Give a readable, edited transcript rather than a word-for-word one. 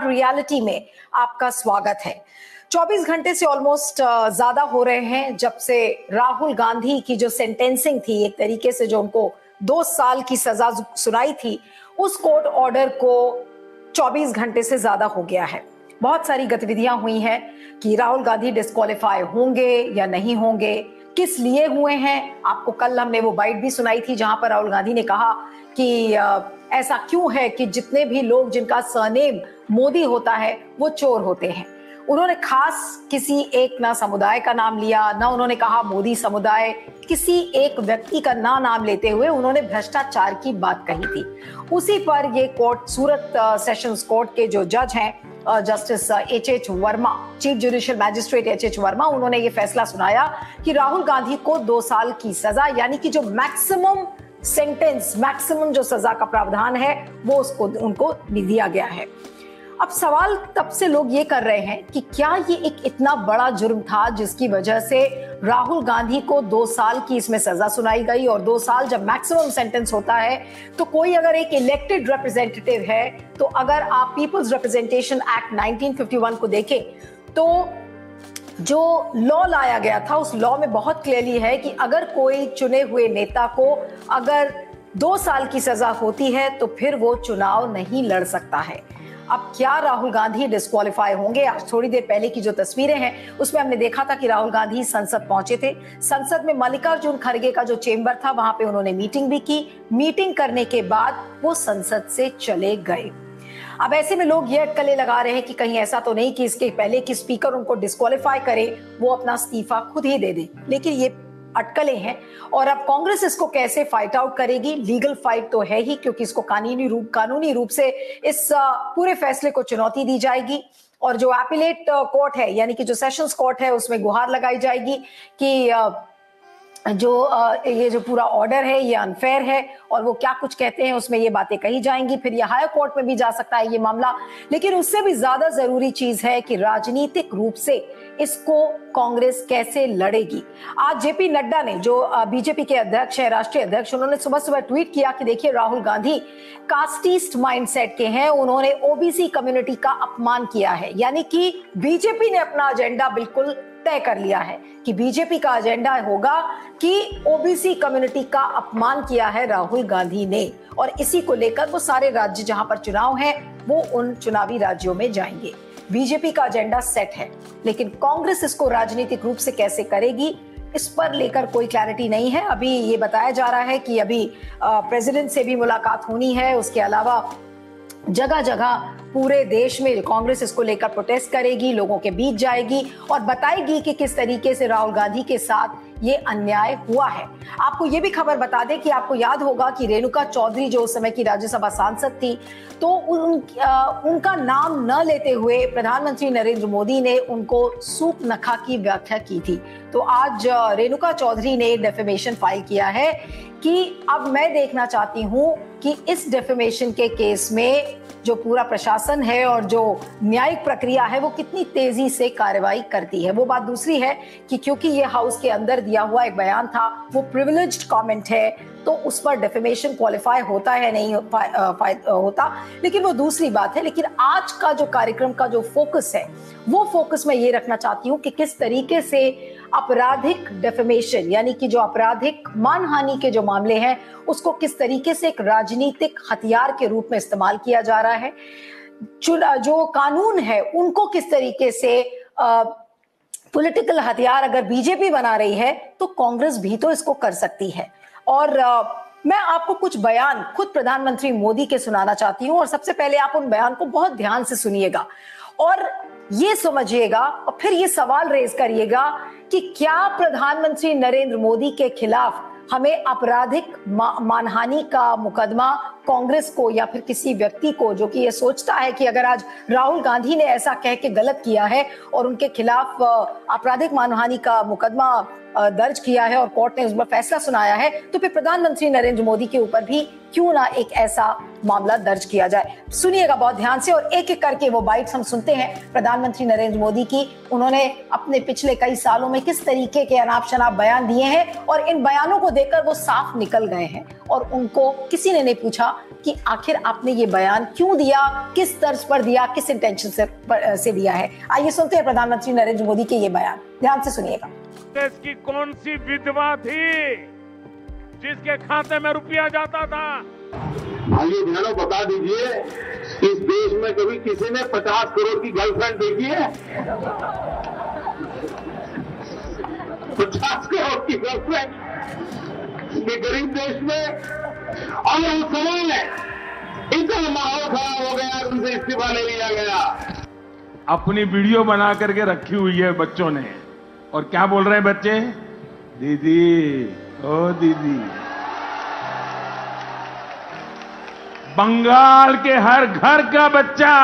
Hard reality में आपका स्वागत है। 24 घंटे से ऑलमोस्ट ज्यादा हो रहे हैं जब से राहुल गांधी की जो सेंटेंसिंग थी, एक तरीके से जो उनको 2 साल की सजा सुनाई थी, उस कोर्ट ऑर्डर को 24 घंटे से ज्यादा हो गया है। बहुत सारी गतिविधियां हुई हैं कि राहुल गांधी डिस्क्वालीफाई होंगे या नहीं होंगे, किस लिए हुए हैं। आपको कल हमने वो बाइट भी सुनाई थी जहां पर राहुल गांधी ने कहा कि ऐसा क्यों है कि जितने भी लोग जिनका सरनेम मोदी होता है वो चोर होते हैं। उन्होंने खास किसी एक ना समुदाय का नाम लिया, ना उन्होंने कहा मोदी समुदाय, किसी एक व्यक्ति का नाम लेते हुए उन्होंने भ्रष्टाचार की बात कही थी। उसी पर ये कोर्ट, सूरत सेशंस कोर्ट के जो जज हैं justice H Verma, chief judicial magistrate H Verma, उन्होंने ये फैसला सुनाया कि राहुल गांधी को 2 साल की सजा, यानी कि जो मैक्सिमम सेंटेंस, मैक्सिमम जो सजा का प्रावधान है वो उनको दिया गया है। अब सवाल तब से लोग ये कर रहे हैं कि क्या ये एक इतना बड़ा जुर्म था जिसकी वजह से राहुल गांधी को 2 साल की इसमें सजा सुनाई गई। और 2 साल जब मैक्सिमम सेंटेंस होता है तो कोई अगर एक इलेक्टेड रिप्रेजेंटेटिव है, तो अगर आप पीपल्स रिप्रेजेंटेशन एक्ट 1951 को देखें तो जो लॉ लाया गया था उस लॉ में बहुत क्लियरली है कि अगर कोई चुने हुए नेता को अगर 2 साल की सजा होती है तो फिर वो चुनाव नहीं लड़ सकता है। अब क्या राहुल गांधी डिस्क्वालीफाई होंगे? आज थोड़ी देर पहले की जो तस्वीरें हैं उसमें हमने देखा था कि राहुल गांधी संसद पहुंचे थे। संसद में मल्लिकार्जुन खड़गे का जो चेंबर था वहां पे उन्होंने मीटिंग भी की। मीटिंग करने के बाद वो संसद से चले गए। अब ऐसे में लोग ये अटकलें लगा रहे हैं कि कहीं ऐसा तो नहीं कि इसके पहले कि स्पीकर उनको डिस्क्वालीफाई करे, वो अपना इस्तीफा खुद ही दे दे। लेकिन ये अटकलें हैं और अब कांग्रेस इसको कैसे फाइट आउट करेगी? लीगल फाइट तो है ही, क्योंकि इसको कानूनी रूप से इस पूरे फैसले को चुनौती दी जाएगी। और जो एपिलेट कोर्ट है, यानी कि जो सेशंस कोर्ट है, उसमें गुहार लगाई जाएगी कि ये जो पूरा ऑर्डर है ये अनफेयर है, और वो क्या कुछ कहते हैं उसमें ये बातें कही जाएंगी। फिर ये हाई कोर्ट में भी जा सकता है ये मामला। लेकिन उससे भी ज्यादा जरूरी चीज है कि राजनीतिक रूप से इसको कांग्रेस कैसे लड़ेगी। आज जेपी नड्डा ने, जो बीजेपी के अध्यक्ष है, राष्ट्रीय अध्यक्ष, उन्होंने सुबह सुबह ट्वीट किया कि देखिए राहुल गांधी कास्टिस्ट माइंडसेट के हैं, उन्होंने ओबीसी कम्युनिटी का अपमान किया है। यानी कि बीजेपी ने अपना एजेंडा बिल्कुल तय कर लिया है कि बीजेपी का एजेंडा होगा कि ओबीसी कम्युनिटी का अपमान किया है राहुल गांधी ने, और इसी को लेकर वो सारे राज्य जहां पर चुनाव है वो उन चुनावी राज्यों में जाएंगे। बीजेपी का एजेंडा सेट है, लेकिन कांग्रेस इसको राजनीतिक रूप से कैसे करेगी इस पर लेकर कोई क्लैरिटी नहीं है। अभी ये बताया जा रहा है कि अभी प्रेसिडेंट से भी मुलाकात होनी है। उसके अलावा जगह जगह पूरे देश में कांग्रेस इसको लेकर प्रोटेस्ट करेगी, लोगों के बीच जाएगी और बताएगी कि किस तरीके से राहुल गांधी के साथ ये अन्याय हुआ है। आपको ये भी खबर बता दें कि आपको याद होगा कि रेणुका चौधरी जो उस समय की राज्यसभा सांसद थी, तो उनका नाम न लेते हुए प्रधानमंत्री नरेंद्र मोदी ने उनको सूप नखा की व्याख्या की थी। तो आज रेणुका चौधरी ने डेफेमेशन फाइल किया है कि अब मैं देखना चाहती हूं कि इस डेफेमेशन के केस में जो पूरा प्रशासन है और जो न्यायिक प्रक्रिया है वो कितनी तेजी से कार्रवाई करती है। वो बात दूसरी है कि क्योंकि ये हाउस के अंदर दिया हुआ एक बयान था, वो प्रिविलेज्ड कमेंट है, तो उस पर डेफेमेशन क्वालिफाई होता है नहीं होता, लेकिन वो दूसरी बात है। लेकिन आज का जो कार्यक्रम का जो फोकस है, वो फोकस मैं ये रखना चाहती हूँ कि किस तरीके से आपराधिक डेफेमेशन, यानी कि जो आपराधिक मानहानि के जो मामले हैं उसको किस तरीके से एक राजनीतिक हथियार के रूप में इस्तेमाल किया जा रहा है। जो कानून है उनको किस तरीके से पॉलिटिकल हथियार अगर बीजेपी बना रही है तो कांग्रेस भी तो इसको कर सकती है। और मैं आपको कुछ बयान खुद प्रधानमंत्री मोदी के सुनाना चाहती हूं, और सबसे पहले आप उन बयान को बहुत ध्यान से सुनिएगा और ये समझिएगा और फिर ये सवाल रेज करिएगा कि क्या प्रधानमंत्री नरेंद्र मोदी के खिलाफ हमें आपराधिक मानहानि का मुकदमा कांग्रेस को या फिर किसी व्यक्ति को जो कि ये सोचता है कि अगर आज राहुल गांधी ने ऐसा कह के गलत किया है और उनके खिलाफ आपराधिक मानहानि का मुकदमा दर्ज किया है और कोर्ट ने उस पर फैसला सुनाया है, तो फिर प्रधानमंत्री नरेंद्र मोदी के ऊपर भी क्यों ना एक ऐसा मामला दर्ज किया जाए। सुनिएगा बहुत ध्यान से और एक एक करके वो बाइट्स हम सुनते हैं प्रधानमंत्री नरेंद्र मोदी की। उन्होंने अपने पिछले कई सालों में किस तरीके के अनाप शनाप बयान दिए हैं और इन बयानों को देखकर वो साफ निकल गए हैं और उनको किसी ने नहीं पूछा कि आखिर आपने ये बयान क्यों दिया, किस तर्ज पर दिया, किस इंटेंशन से दिया है। आइए सुनते हैं प्रधानमंत्री नरेंद्र मोदी के ये बयान, ध्यान से सुनिएगा। देश की कौन सी विधवा थी जिसके खाते में रुपया जाता था? आइए बहनों बता दीजिए, इस देश में कभी किसी ने 50 करोड़ की गर्लफ्रेंड देखी है? 50 करोड़ की गर्लफ्रेंड ये गरीब देश में। और उस समय इतना माहौल खराब हो गया, उनसे इस्तीफा ले लिया गया। अपनी वीडियो बना करके रखी हुई है बच्चों ने, और क्या बोल रहे हैं बच्चे? दीदी, ओ दीदी। बंगाल के हर घर का बच्चा